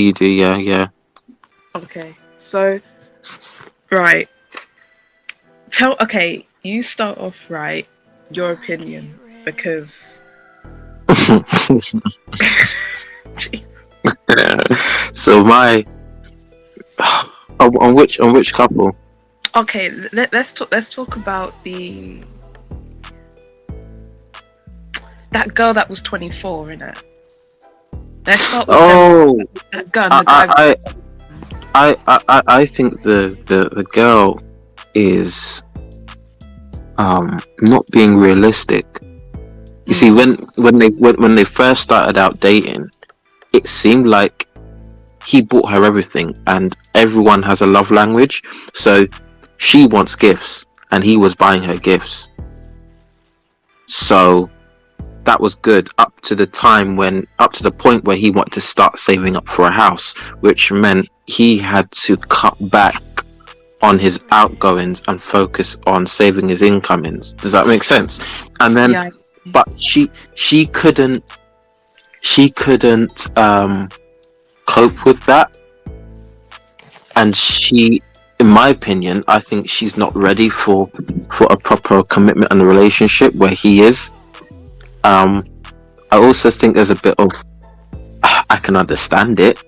You do, yeah, yeah. Okay, so right, okay, you start off right, your opinion, because So my on which couple? okay, let's talk about the that girl that was 24 in it. Let's start with Oh, that girl and I the guy. I I think the girl is not being realistic. You see, Mm, when they first started out dating, it seemed like he bought her everything, and everyone has a love language. So she wants gifts, and he was buying her gifts. So that was good up to the point where he wanted to start saving up for a house, which meant he had to cut back on his outgoings and focus on saving his incomings. Does that make sense? And then, yeah. but she couldn't cope with that, and she, in my opinion, I think she's not ready for a proper commitment and a relationship where he is. um I also think there's a bit of, I can understand it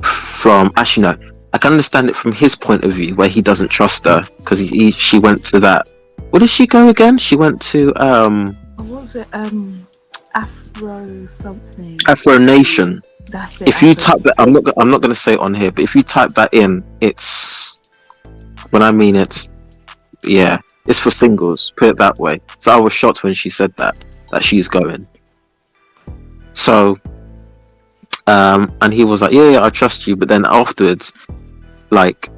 from, actually no, I can understand it from his point of view, where he doesn't trust her because she went to that, where did she go again? She went to What was it? Afro something. Afro Nation. That's it. If you Afro. type that, I'm not going to say it on here, but if you type that in, it's, when I mean it's, yeah, it's for singles, put it that way. So I was shocked when she said that she's going. So and he was like, yeah, I trust you, but then afterwards, like,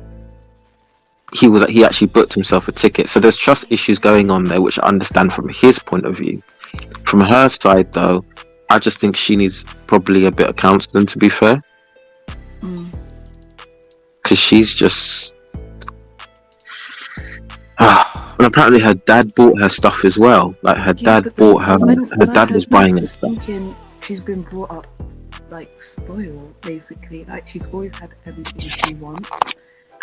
he actually booked himself a ticket. So there's trust issues going on there, which I understand from his point of view. From her side, though, I just think she needs probably a bit of counselling, to be fair, Mm. because she's just. And apparently her dad bought her stuff as well. Like, her Yeah, dad but bought her. Her when I dad was heard that, I buying was her just stuff. thinking she's been brought up like spoiled, basically. Like she's always had everything she wants,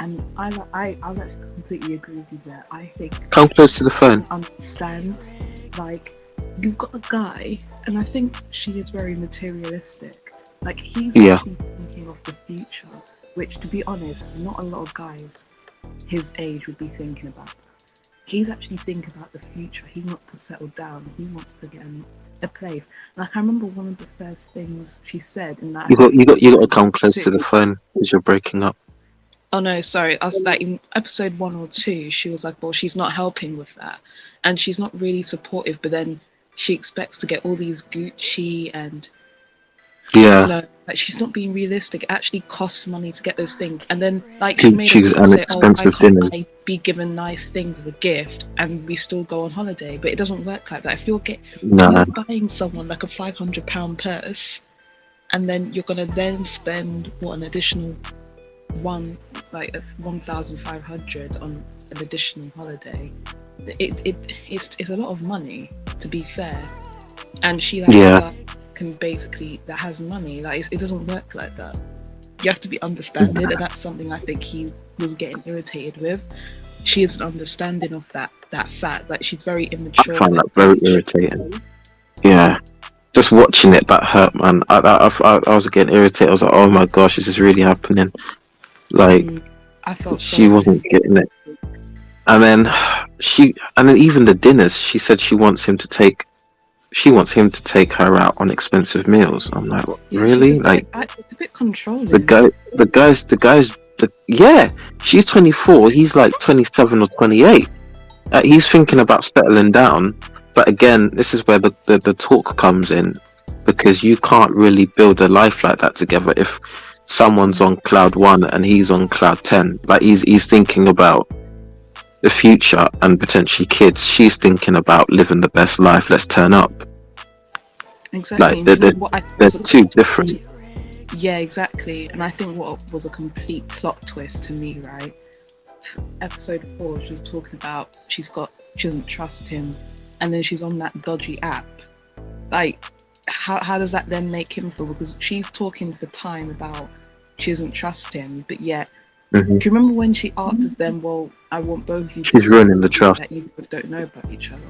and I'll actually completely agree with you there. I think Come close to the she phone. doesn't understand. Like you've got a guy, and I think she is very materialistic. Like he's Yeah, actually thinking of the future, which, to be honest, not a lot of guys his age would be thinking about that. He's actually thinking about the future. He wants to settle down. He wants to get a place. Like I remember one of the first things she said in that you got to episode come close to the two. phone because you're breaking up. Oh no, sorry. I was like in episode 1 or 2. She was like, "Well, she's not helping with that, and she's not really supportive." But then she expects to get all these Gucci and Yeah, like she's not being realistic. It actually costs money to get those things. And then like she made a Gucci's point and say, "Oh, why expensive can't dinners. I be given nice things as a gift and we still go on holiday?" But it doesn't work like that. If Nah, you're buying someone like a £500 purse, and then you're gonna then spend what, an additional 1,500 on an additional holiday. It's a lot of money, to be fair. And she likes a yeah, guy that has money. Like it doesn't work like that. You have to be understanding, and that's something I think he was getting irritated with. She isn't understanding of that fact. Like she's very I immature find at that her very age. irritating. Yeah, just watching it, that hurt, man. I was getting irritated. I was like, oh my gosh, this is really happening. Like, Mm, I felt she sorry wasn't for her. getting it. And then and then even the dinners, she said she wants him to take her out on expensive meals. I'm like, what, Yeah, he's a really? bit Like, it's a bit controlling. yeah, she's 24, he's like 27 or 28. He's thinking about settling down, but again, this is where the talk comes in, because you can't really build a life like that together if someone's on cloud one and he's on cloud 10. Like, he's thinking about the future and potentially kids. She's thinking about living the best life. Let's turn up. Exactly. Like, And do you know what I think they're was a two different. Yeah, exactly. And I think what was a complete plot twist to me, right? Episode 4, she was talking about she doesn't trust him, and then she's on that dodgy app. Like, how does that then make him feel? Because she's talking for time about she doesn't trust him, but yet, Mhm. do you remember when she asks them, well, I want both of you to She's say ruining the something trust. that you both don't know about each other?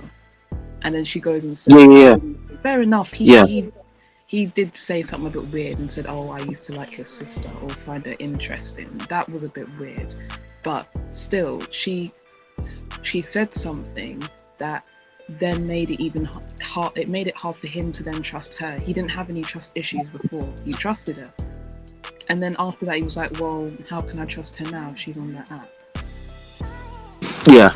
And then she goes and Yeah, says, yeah, fair enough, yeah. he did say something a bit weird and said, oh, I used to like your sister or find her interesting. That was a bit weird. But still, she said something that then made it even hard. It made it hard for him to then trust her. He didn't have any trust issues before. He trusted her. And then after that, he was like, well, how can I trust her now? She's on that app. Yeah.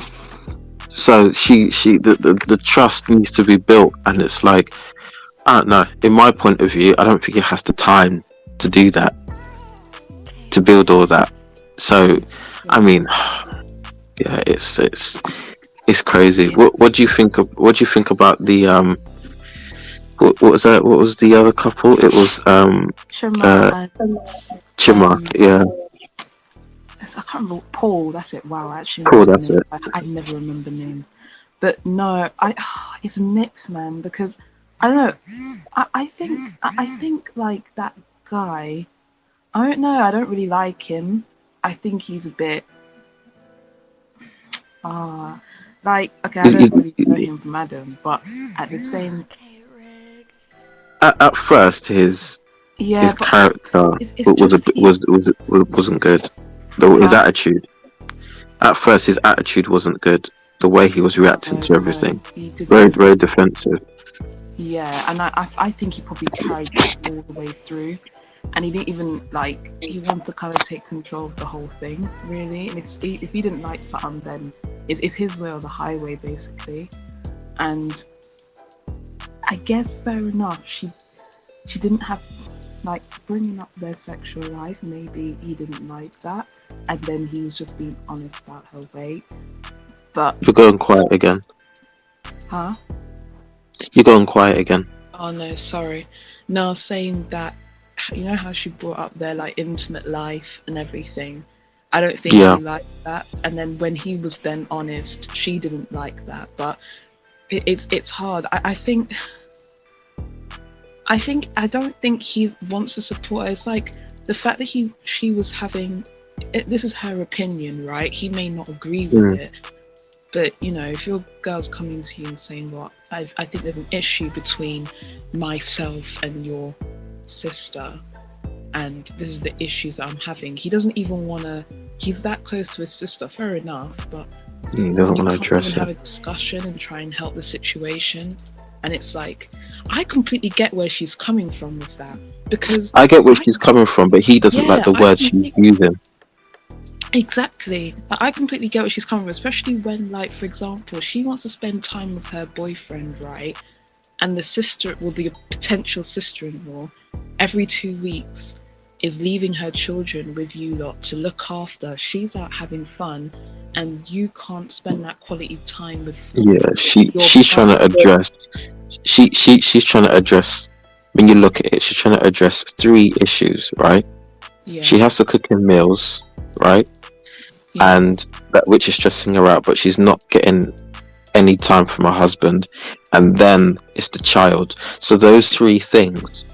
So the trust needs to be built, and it's like, I don't know. In my point of view, I don't think it has the time to do that, to build all that. So, I mean, yeah, it's crazy. Yeah. What do you think of? What do you think about the What was that? What was the other couple? It was Chima and Chima. Yeah, I can't remember. Paul. That's it. Wow, I actually cool. remember That's names. it. I never remember names. But no, it's a mix, man. Because I don't know. I think like that guy. I don't know. I don't really like him. I think he's a bit. Like okay, I don't really know him from Adam, but at the same. At first, his Yeah, but character it's wasn't good. His attitude. At first, his attitude wasn't good. The way he was reacting to everything, very defensive. Yeah, and I think he probably carried that all the way through, and he didn't even like. He wanted to kind of take control of the whole thing, really. And if he didn't like something, then it's his way or the highway, basically. And I guess fair enough. She didn't have like bringing up their sexual life. Maybe he didn't like that, and then he was just being honest about her weight. But you're going quiet again. Huh? You're going quiet again. Oh no, sorry. No, saying that, you know how she brought up their like intimate life and everything. I don't think he liked that. And then when he was then honest, she didn't like that. But it's hard. I think I don't think he wants to support her. It's like the fact that she was having. This is her opinion, right? He may not agree with it. But, you know, if your girl's coming to you and saying, well, I think there's an issue between myself and your sister, and this is the issues that I'm having, he doesn't even want to, he's that close to his sister, fair enough, but he doesn't want to address it. Have a discussion and try and help the situation. And it's like, I completely get where she's coming from with that. Because I get where she's coming from, but he doesn't like the word she's using. Exactly. I completely get where she's coming from, especially when, like, for example, she wants to spend time with her boyfriend, right? And the sister, well, the potential sister-in-law, every 2 weeks is leaving her children with you lot to look after. She's out having fun, and you can't spend that quality time with. Yeah, she's trying to address. She's trying to address. When you look at it, she's trying to address 3 issues, right? Yeah. She has to cook him meals, right? Yeah. And that which is stressing her out, but she's not getting any time from her husband. And then it's the child. So those 3 things.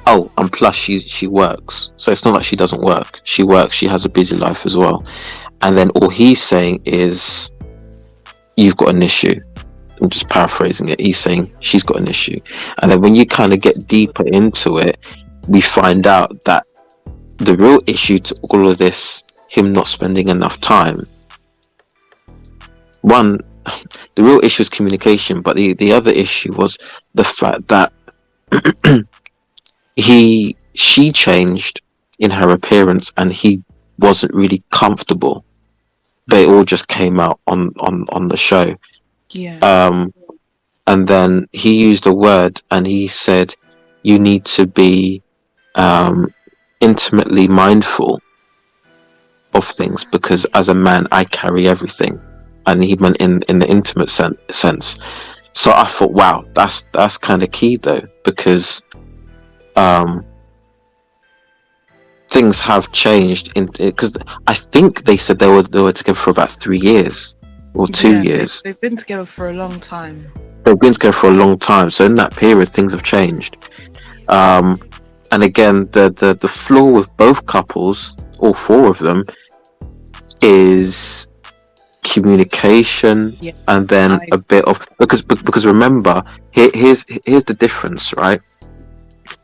Oh, and plus she works. So it's not like she doesn't work. She works. She has a busy life as well. And then all he's saying is, you've got an issue. I'm just paraphrasing it. He's saying she's got an issue. And then when you kind of get deeper into it, we find out that the real issue to all of this, him not spending enough time, one, the real issue is communication, but the other issue was the fact that she changed in her appearance and he wasn't really comfortable. They all just came out on the show. Yeah. And then he used a word and he said, you need to be intimately mindful of things, because as a man I carry everything. And he meant in the intimate sense. So I thought, wow, that's kind of key though, because things have changed because I think they said they were together for about 3 years or 2 years. They've been together for a long time. they've been together for a long time. So in that period, things have changed. And again, the flaw with both couples, all four of them, is communication, and then a bit of because remember, here's the difference, right?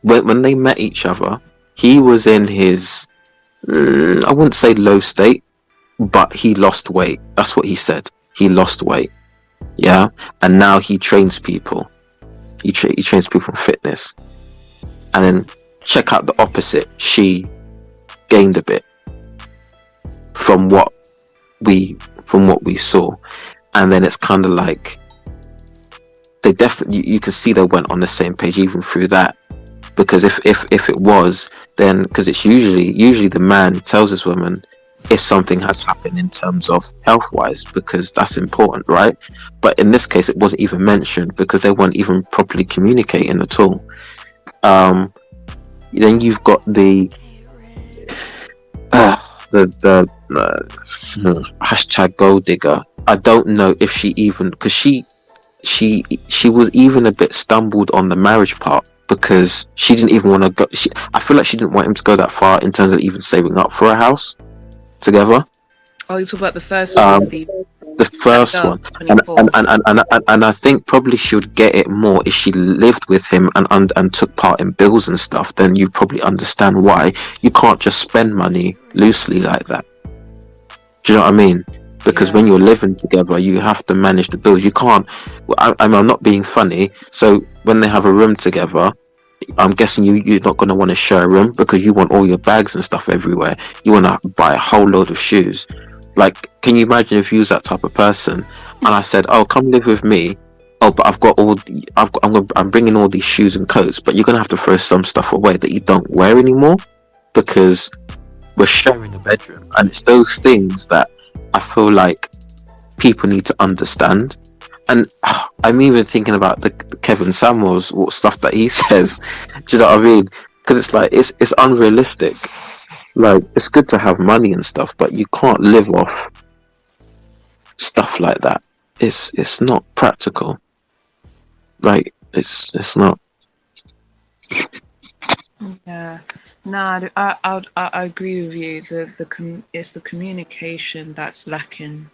When they met each other, he was in his I wouldn't say low state, but he lost weight. That's what he said. He lost weight. Yeah, and now he trains people. He trains people in fitness. And then check out the opposite. She gained a bit from what we saw, and then it's kind of like they definitely, you can see they went on the same page even through that. Because if it was, then because it's usually the man tells his woman if something has happened in terms of health wise, because that's important, right? But in this case, it wasn't even mentioned because they weren't even properly communicating at all. Then you've got the hashtag gold digger. I don't know if she even, because she was even a bit stumbled on the marriage part, because she didn't even want to go. I feel like she didn't want him to go that far in terms of even saving up for a house together. Oh, you talk about the first one, the first one, and I think probably she would get it more if she lived with him and took part in bills and stuff. Then you probably understand why you can't just spend money loosely like that. Do you know what I mean? Because when you're living together, you have to manage the bills. You can't. I'm not being funny. So when they have a room together, I'm guessing you're not going to want to share a room because you want all your bags and stuff everywhere. You want to buy a whole load of shoes. Like, can you imagine if you was that type of person and I said, "Oh, come live with me. Oh, but I'm bringing all these shoes and coats, but you're going to have to throw some stuff away that you don't wear anymore because we're sharing a bedroom." And it's those things that I feel like people need to understand. And I'm even thinking about the Kevin Samuels stuff that he says. Do you know what I mean? Because it's like it's unrealistic. Like, it's good to have money and stuff, but you can't live off stuff like that. It's not practical. Like, it's not. Yeah. No, I agree with you. It's the communication that's lacking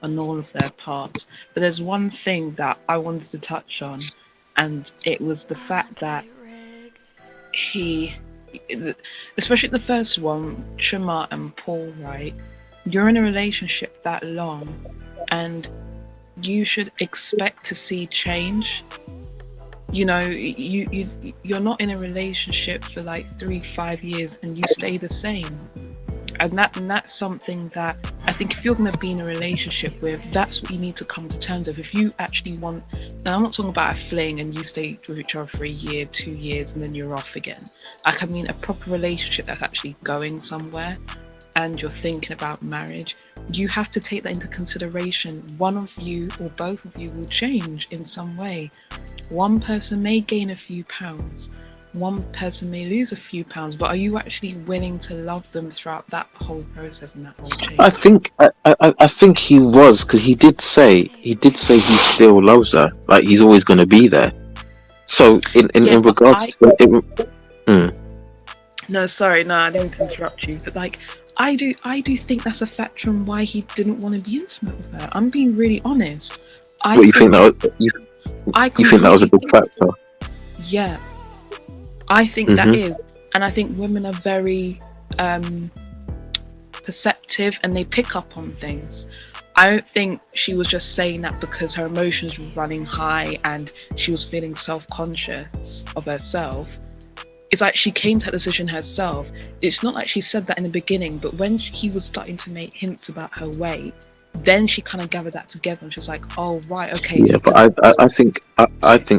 on all of their parts. But there's one thing that I wanted to touch on, and it was the fact that he, especially the first one, Chima and Paul, right? You're in a relationship that long, and you should expect to see change. You know, you're not in a relationship for like 3-5 years and you stay the same. And that's something that I think if you're going to be in a relationship with, that's what you need to come to terms with. If you actually want, now I'm not talking about a fling and you stay with each other for a year, 2 years, and then you're off again. Like, I mean, a proper relationship that's actually going somewhere and you're thinking about marriage, you have to take that into consideration. One of you or both of you will change in some way. One person may gain a few pounds, one person may lose a few pounds, but are you actually willing to love them throughout that whole process and that whole change? I think he was, because he did say he still loves her, like he's always going to be there. So in regards No, sorry, no, I didn't interrupt you, but like I do think that's a factor in why he didn't want to be intimate with her. I'm being really honest. You think that was a big factor? Yeah, I think that is, and I think women are very perceptive and they pick up on things. I don't think she was just saying that because her emotions were running high and she was feeling self-conscious of herself. It's like she came to that decision herself. It's not like she said that in the beginning, but when he was starting to make hints about her weight, then she kind of gathered that together and she was like, "Oh, right, okay." Yeah, but I think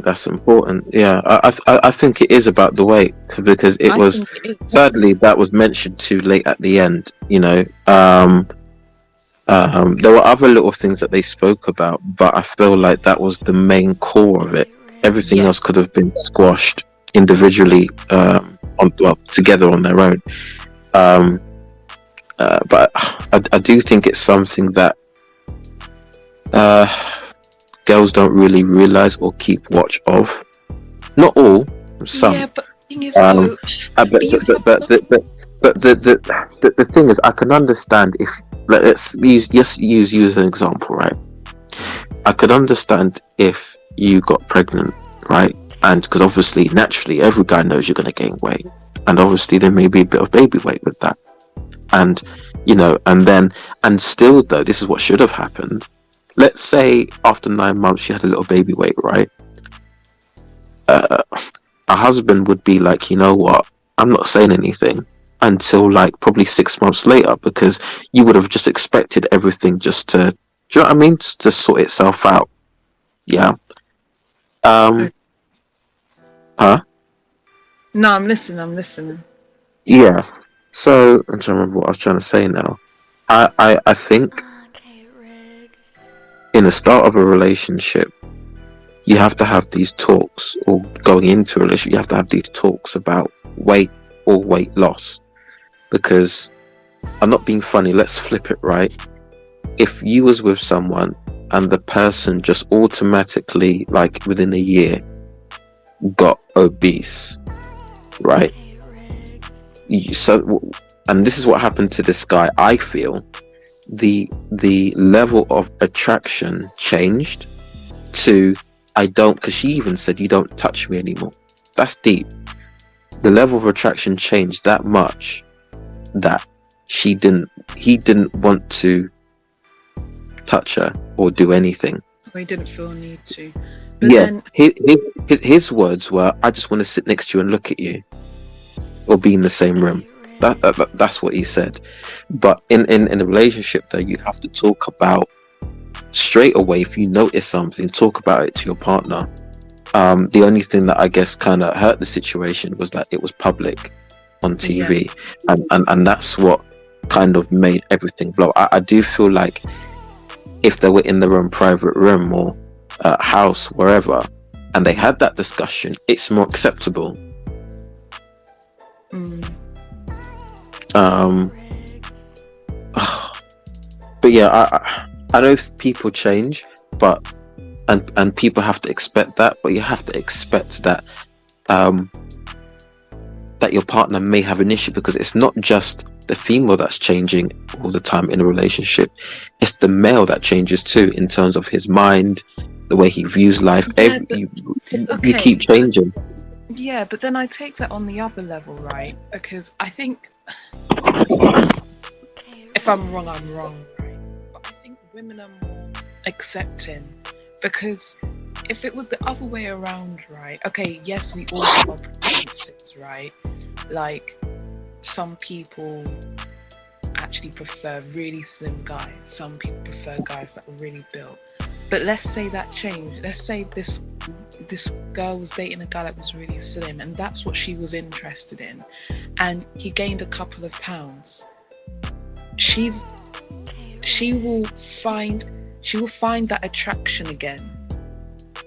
that's important. Yeah, I think it is about the weight, because it was. Sadly, that was mentioned too late at the end. You know, there were other little things that they spoke about, but I feel like that was the main core of it. Everything else could have been squashed individually, together on their own. But I do think it's something that girls don't really realize or keep watch of. Not all, some. Yeah, but the thing is, Um, though, uh, but, but you but, have but, but, but, but the thing is, I can understand if, let's use you as an example, right? I could understand if you got pregnant, right? And because obviously, naturally, every guy knows you're going to gain weight, and obviously there may be a bit of baby weight with that, and and still though, this is what should have happened. Let's say after 9 months you had a little baby weight, right? Uh, a husband would be like, you know what? I'm not saying anything until like probably 6 months later, because you would have just expected everything just to, do you know what I mean? Just to sort itself out. Yeah. Um. Okay. Huh? No, I'm listening. I'm listening. Yeah. So I'm trying to remember what I was trying to say now. I think Okay, Riggs. in the start of a relationship, you have to have these talks, or going into a relationship, you have to have these talks about weight or weight loss. Because I'm not being funny, let's flip it, right? If you was with someone and the person just automatically, like within a year, got obese, right? Okay, Riggs. And this is what happened to this guy. I feel the level of attraction changed to, I don't, because she even said, you don't touch me anymore. That's deep. The level of attraction changed that much that he didn't want to touch her or do anything. We didn't feel a need to. But Yeah, then, his words were, I just want to sit next to you and look at you, or be in the same room. That's what he said. But in a relationship, though, you have to talk about straight away. If you notice something, talk about it to your partner. The only thing that I guess kind of hurt the situation was that it was public on TV, and that's what kind of made everything blow. I do feel like if they were in their own private room or house, wherever, and they had that discussion, it's more acceptable. Um, Riggs. but yeah, I know people change, but and people have to expect that, but you have to expect that that your partner may have an issue, because it's not just the female that's changing all the time in a relationship, it's the male that changes too, in terms of his mind, the way he views life. Yeah, but- You okay. keep changing. yeah, but then I take that on the other level, right? Because I think, Okay, if I'm wrong, I'm wrong, right? But I think women are more accepting, because if it was the other way around, right? Okay, yes, we all have our preferences, right? Like, some people actually prefer really slim guys. Some people prefer guys that are really built. But let's say that changed. Let's say this girl was dating a guy that was really slim, and that's what she was interested in, and he gained a couple of pounds. She will find that attraction again,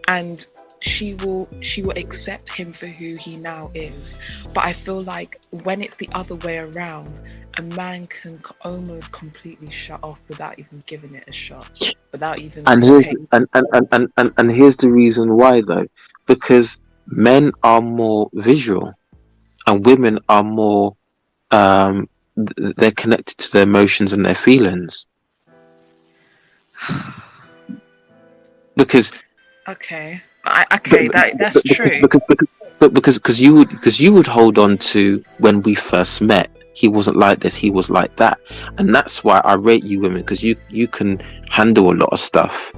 and she will accept him for who he now is. But I feel like when it's the other way around, a man can almost completely shut off without even giving it a shot, without even And saying, here's and here's the reason why, though, because men are more visual and women are more they're connected to their emotions and their feelings. Because okay, that's true. because you would hold on to, when we first met, he wasn't like this, he was like that, and that's why I rate you women, because you can handle a lot of stuff,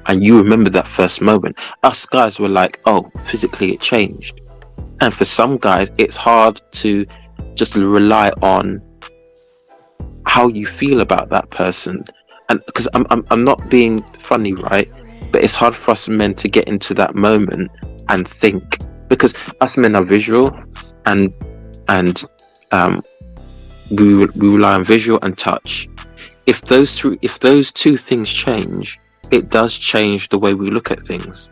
and you remember that first moment. Us guys were like, oh, physically it changed, and for some guys it's hard to just rely on how you feel about that person. And because I'm not being funny, right? But it's hard for us men to get into that moment and think, because us men are visual, and we rely on visual and touch. If those two things change, it does change the way we look at things.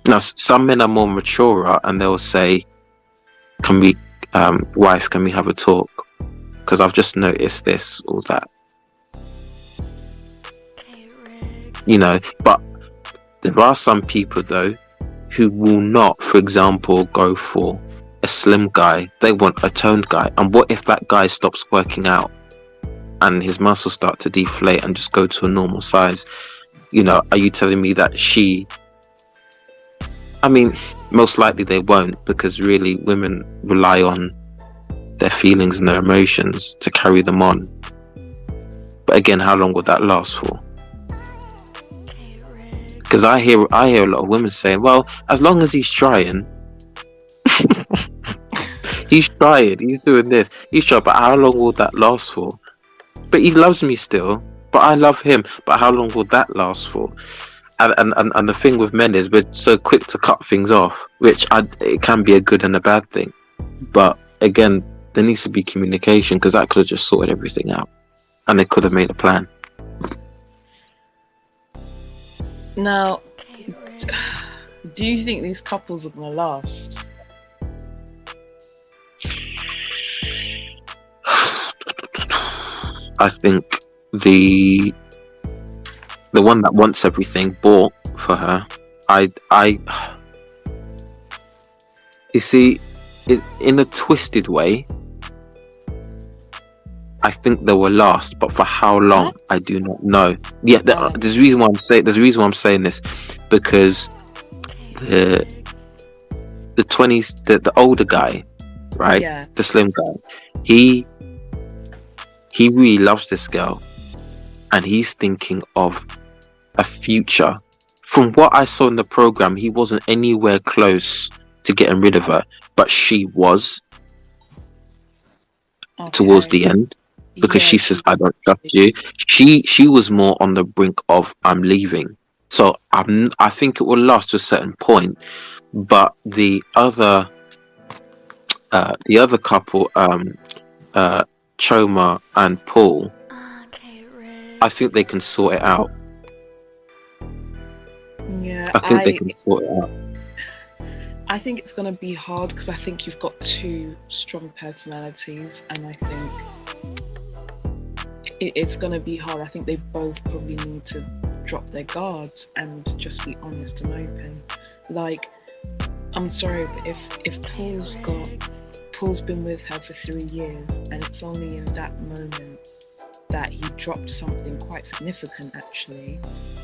Now, some men are more mature, and they'll say, "Can we, wife? Can we have a talk? Because I've just noticed this or that." But there are some people though who will not, for example, go for a slim guy. They want a toned guy. And what if that guy stops working out and his muscles start to deflate and just go to a normal size? Are you telling me that I mean, most likely they won't, because really women rely on their feelings and their emotions to carry them on. But again, how long would that last for? Because I hear a lot of women saying, well, as long as he's trying, he's doing this, he's trying, but how long will that last for? But he loves me still, but I love him, but how long will that last for? And the thing with men is we're so quick to cut things off, which it can be a good and a bad thing. But again, there needs to be communication, because that could have just sorted everything out and they could have made a plan. Now, do you think these couples are going to last? I think the one that wants everything bought for her, you see, in a twisted way, I think they will last, but for how long, What? I do not know. Yeah, there's a reason why I'm saying this, because the 20s, the older guy, right? Yeah. The slim guy, he really loves this girl, and he's thinking of a future. From what I saw in the program, he wasn't anywhere close to getting rid of her, but she was towards the end, because she says, I don't trust you. She was more on the brink of, I'm leaving. So I think it will last to a certain point, but the other couple, Choma and Paul, I think they can sort it out. Yeah, I think they can sort it out. I think it's going to be hard, because I think you've got two strong personalities, and I think it's going to be hard. I think they both probably need to drop their guards and just be honest and open. Like, I'm sorry, but if Paul's been with her for 3 years, and it's only in that moment that he dropped something quite significant, actually,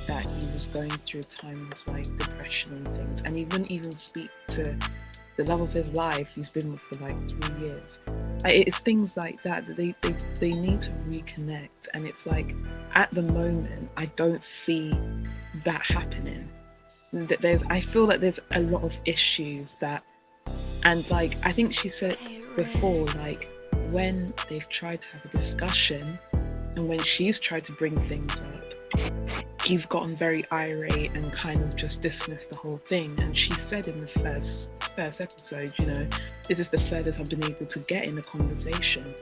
that he was going through a time of like depression and things, and he wouldn't even speak to the love of his life he's been with for like 3 years. It's things like that they need to reconnect, and it's like, at the moment, I don't see that happening. I feel like there's a lot of issues that, and like, I think she said before, like, when they've tried to have a discussion and when she's tried to bring things up, he's gotten very irate and kind of just dismissed the whole thing. And she said in the first episode, this is the furthest I've been able to get in a conversation,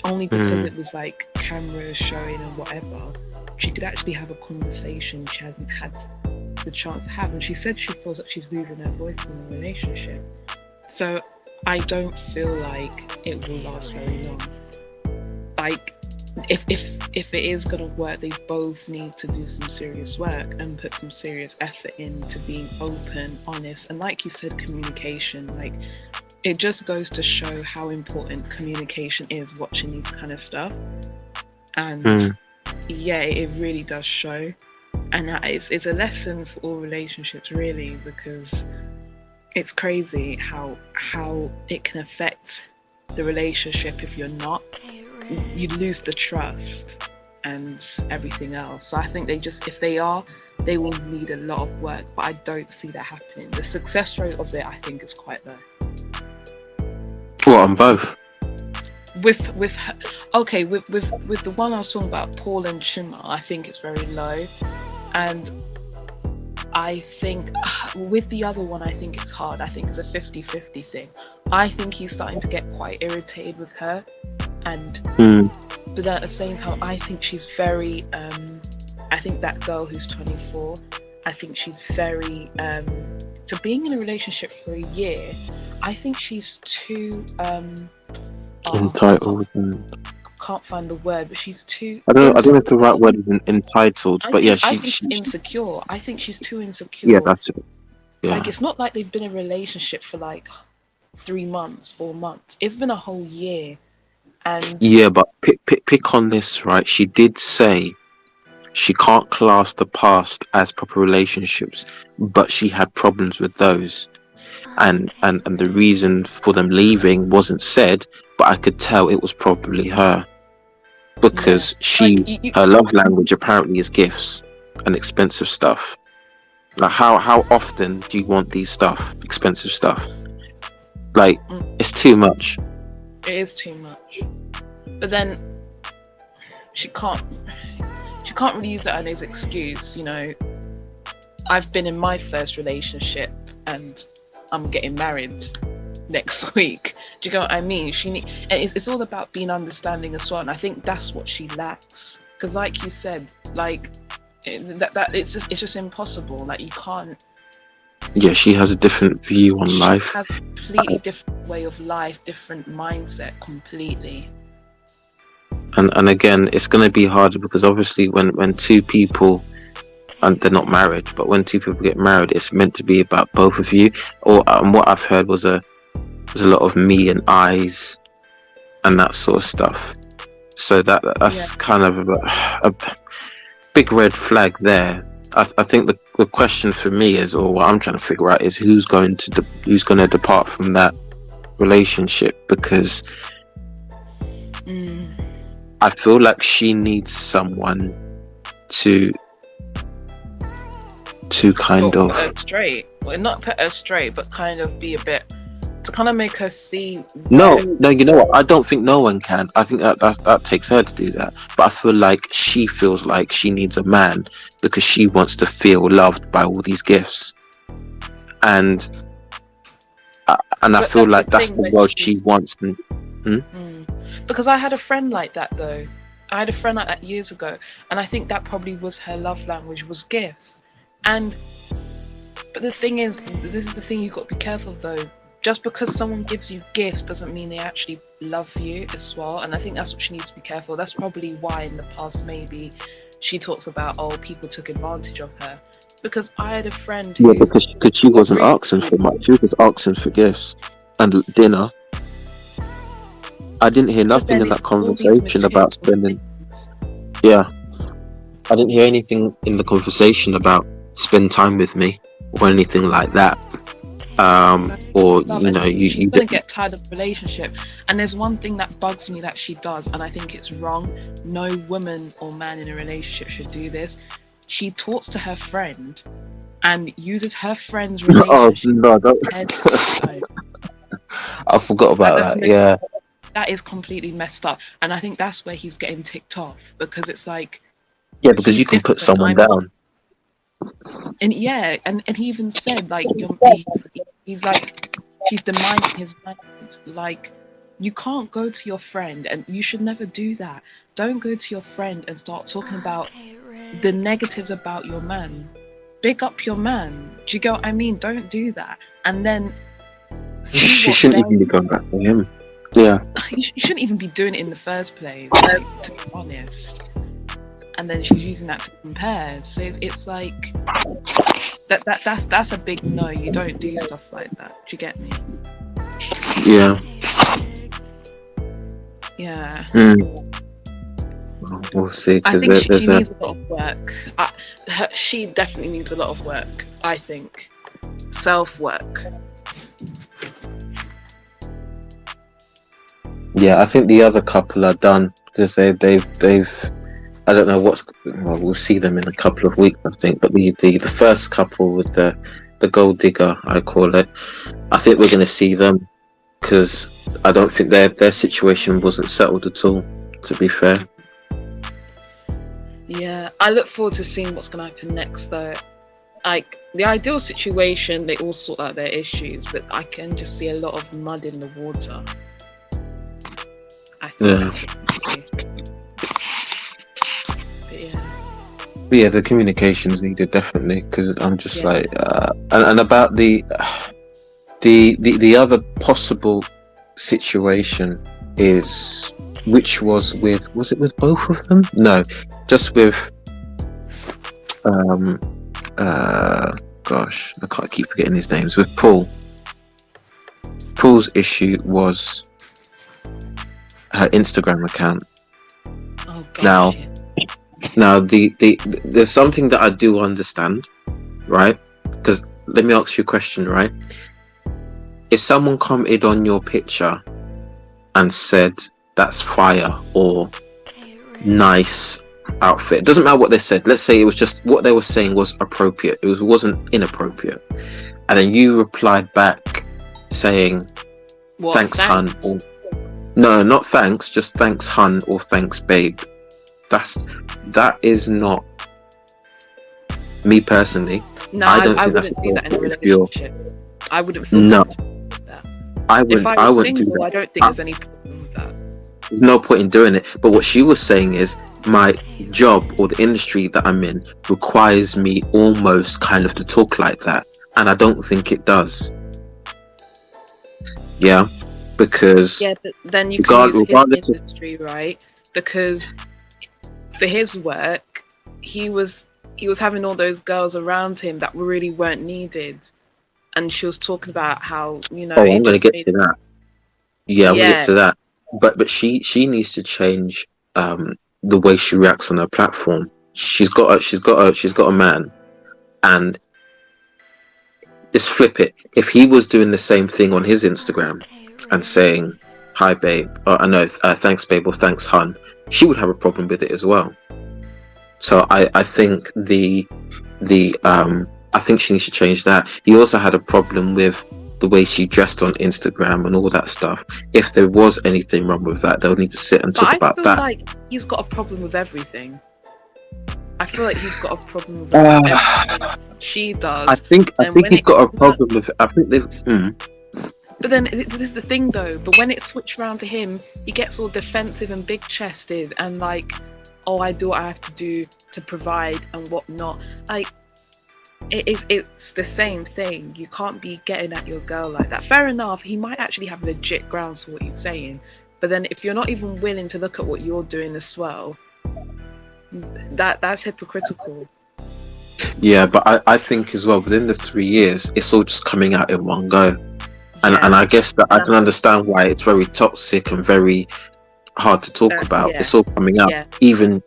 only because it was like cameras showing and whatever. She could actually have a conversation she hasn't had the chance to have, and she said she feels like she's losing her voice in the relationship. So I don't feel like it will last very long. Like, if it is gonna work, they both need to do some serious work and put some serious effort into being open, honest, and like you said, communication. Like, it just goes to show how important communication is watching these kind of stuff. And yeah, it really does show. And it's a lesson for all relationships, really, because it's crazy how it can affect the relationship if you're not. You lose the trust and everything else. So I think they will need a lot of work, but I don't see that happening. The success rate of it, I think, is quite low. What, on both? With the one I was talking about, Paul and Chuma, I think it's very low. And I think with the other one, I think it's hard. I think it's a 50-50 thing. I think he's starting to get quite irritated with her, but at the same time, I think she's very I think that girl who's 24, I think she's very for being in a relationship for a year, I think she's too entitled. can't find the word, but she's too. I don't know if the right word is entitled, but yeah, I she, think she, she's insecure. I think she's too insecure. yeah, that's it. Yeah, Like, it's not like they've been in a relationship for like 3 months, 4 months. It's been a whole year, and yeah, but pick on this, right? She did say she can't class the past as proper relationships, but she had problems with those, and the reason for them leaving wasn't said, but I could tell it was probably her, because like her love language apparently is gifts and expensive stuff. Like, how often do you want these expensive stuff? Like, it's too much. it is too much. But then she can't really use that as an excuse. You know, I've been in my first relationship and I'm getting married next week. Do you know what I mean? And it's all about being understanding as well, and I think that's what she lacks. Because, like you said, like it's just impossible. Like, you can't. Yeah, she has a different view on life. She has a completely different way of life, different mindset, completely. And again, it's going to be harder because obviously when two people, and they're not married, but when two people get married, it's meant to be about both of you. Or what I've heard was a lot of me and I's and that sort of stuff. So that's kind of a big red flag there. I think the question for me is, or what I'm trying to figure out is, who's going to depart from that relationship, because I feel like she needs someone to kind of put her straight. Well, not put her straight, but kind of be a bit to kind of make her see. No, you know what? I don't think no one can. I think that takes her to do that. But I feel like she feels like she needs a man because she wants to feel loved by all these gifts, and I feel like that's the world she wants. Because I had a friend like that though. I had a friend like that years ago, and I think that probably was her love language, was gifts. But the thing is, this is the thing you've got to be careful of though. Just because someone gives you gifts doesn't mean they actually love you as well. And I think that's what she needs to be careful. That's probably why in the past maybe she talks about, oh, people took advantage of her. Because I had a friend who... Yeah, because she wasn't asking for much. She was asking for gifts and dinner. I didn't hear nothing in that conversation about spending... Yeah. I didn't hear anything in the conversation about spend time with me or anything like that. Or you know, she's gonna get tired of the relationship. And there's one thing that bugs me that she does, and I think it's wrong. No woman or man in a relationship should do this. She talks to her friend and uses her friend's relationship. Oh no, I forgot about that. Yeah, that is completely messed up, and I think that's where he's getting ticked off, because it's like, yeah, because you can put someone down. And yeah, and he even said, like, he's like, she's demanding his mind. Like, you can't go to your friend, and you should never do that. Don't go to your friend and start talking about the negatives about your man. Big up your man. Do you get what I mean? Don't do that. And then she shouldn't even be going back to him. Yeah, you shouldn't even be doing it in the first place, like, to be honest. And then she's using that to compare. So it's like that's a big no. You don't do stuff like that. Do you get me? Yeah. Yeah. Well, we'll see. I think she needs a lot of work. She definitely needs a lot of work. I think self-work. Yeah, I think the other couple are done because they've. I don't know well, we'll see them in a couple of weeks, I think. But the first couple with the gold digger, I call it, I think we're going to see them because I don't think their situation wasn't settled at all, to be fair. Yeah, I look forward to seeing what's going to happen next, though. Like, the ideal situation, they all sort out their issues, but I can just see a lot of mud in the water. I think that's what I see. But yeah, the communication's needed definitely, because I'm just like, and about the other possible situation is which was it with both of them? No, just with um gosh, I can't keep forgetting his names. With Paul. Paul's issue was her Instagram account. Oh god. Now, Now, there's something that I do understand, right? Because let me ask you a question, right? If someone commented on your picture and said that's fire or Hey, Riggs. nice outfit, it doesn't matter what they said. Let's say it was just what they were saying was appropriate. It wasn't inappropriate, and then you replied back saying What? thanks, hun. Or, no, not thanks. Just thanks, hun, or thanks, babe. That is not me personally. No, I don't I think that's wouldn't do that in a appropriate if you're- relationship. I wouldn't feel No. comfortable with that. I If wouldn't. I I was wouldn't do single, that. I don't think there's any problem with that. There's no point in doing it. But what she was saying is my job or the industry that I'm in requires me almost kind of to talk like that, and I don't think it does. Yeah, because Yeah, but then you can use regardless his industry, right? Because for his work, he was having all those girls around him that really weren't needed, and she was talking about how I'm it going to just get made to that. Yeah, I'm going to yeah get to that. But she needs to change the way she reacts on her platform. She's got a man, and just flip it. If he was doing the same thing on his Instagram Hey, and saying Riggs. hi babe, I know, thanks babe or thanks hun, she would have a problem with it as well. So I think I think she needs to change that. He also had a problem with the way she dressed on Instagram and all that stuff. If there was anything wrong with that, they'll need to sit and But talk I about feel that. like he's got a problem with everything. I feel like he's got a problem with Uh, everything she does. I think And when he's it got a comes out- problem with. I think they've. But then this is the thing though. But when it switched around to him, he gets all defensive and big chested and like, oh, I do what I have to do to provide and whatnot. Like, it's the same thing. You can't be getting at your girl like that. Fair enough, he might actually have legit grounds for what he's saying. But then if you're not even willing to look at what you're doing as well, that's hypocritical. Yeah, but I think as well within the 3 years, it's all just coming out in one go. And Yeah. and I guess that I can That's- understand why it's very toxic and very hard to talk about. yeah. It's all coming out. Yeah.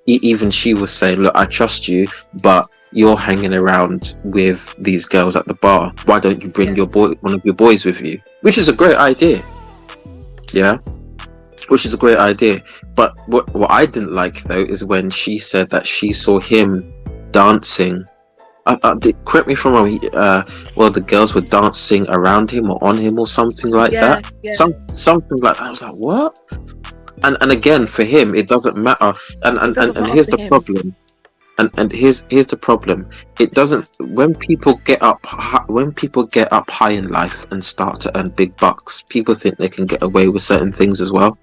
Even she was saying, look, I trust you, but you're hanging around with these girls at the bar. Why don't you bring Yeah. one of your boys with you? Which is a great idea. Yeah, which is a great idea. But what I didn't like though is when she said that she saw him dancing. Correct me if I'm wrong. Well, the girls were dancing around him or on him or something like that. Yeah. Something like that. I was like, what? And again, for him, it doesn't matter. And doesn't matter here's for the him. problem. And here's the problem. It doesn't. When people get up high in life and start to earn big bucks, people think they can get away with certain things as well,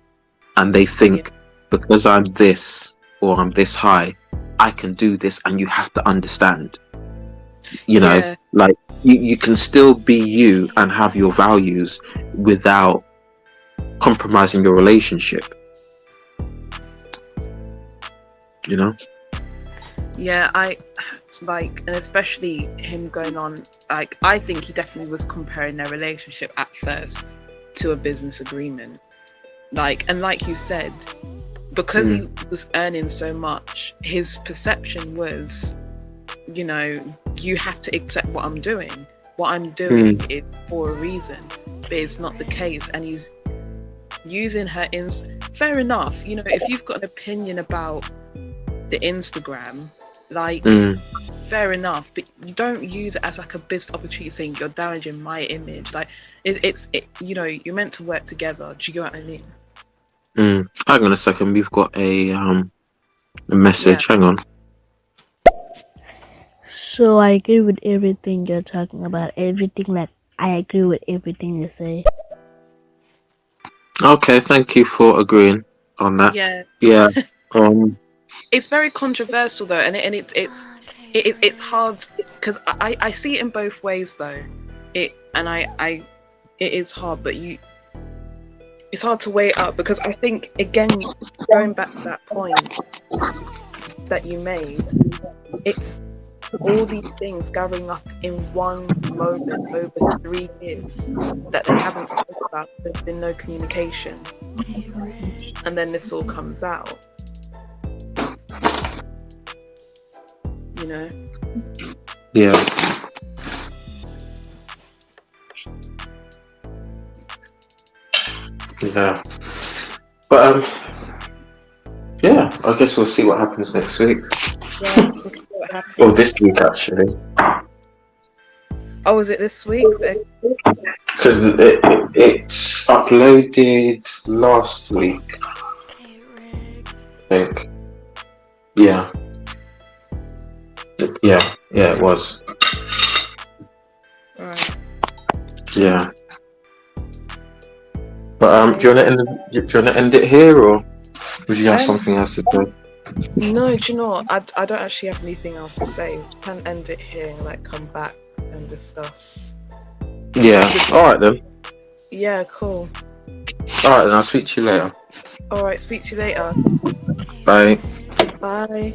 and they think because I'm this or I'm this high, I can do this, and you have to understand. You know, Yeah. like you can still be you and have your values without compromising your relationship. You know? Yeah, I like, and especially him going on, like, I think he definitely was comparing their relationship at first to a business agreement. Like, and like you said, because he was earning so much, his perception was, you have to accept what I'm doing. What I'm doing is for a reason, but it's not the case. And he's using her fair enough, if you've got an opinion about the Instagram, like, fair enough, but you don't use it as like a business opportunity saying you're damaging my image. Like, you're meant to work together. Do you get what I mean? Hang on a second, we've got a message. Hang on. So I agree with everything you're talking about. Everything, like, I agree with everything you say. Okay, thank you for agreeing on that. Yeah. Yeah. It's very controversial though, and it's hard because I see it in both ways though. It is hard, but it's hard to weigh it up because I think, again, going back to that point that you made, it's all these things gathering up in one moment over 3 years that they haven't spoken about. There's been no communication, and then this all comes out. You know? Yeah. Yeah. But yeah, I guess we'll see what happens next week. Yeah, we'll see what happens. Or this week, actually. Oh, is it this week? Because it's uploaded last week, Hey, Riggs. I think. Yeah. Yeah, it was. Alright. Yeah. But do you want to end it here, or would you have something else to do? No, do you know what? I don't actually have anything else to say. We can end it here and like come back and discuss. Yeah. All right then. Yeah, cool. All right then. I'll speak to you later. Alright, speak to you later. Bye. Bye.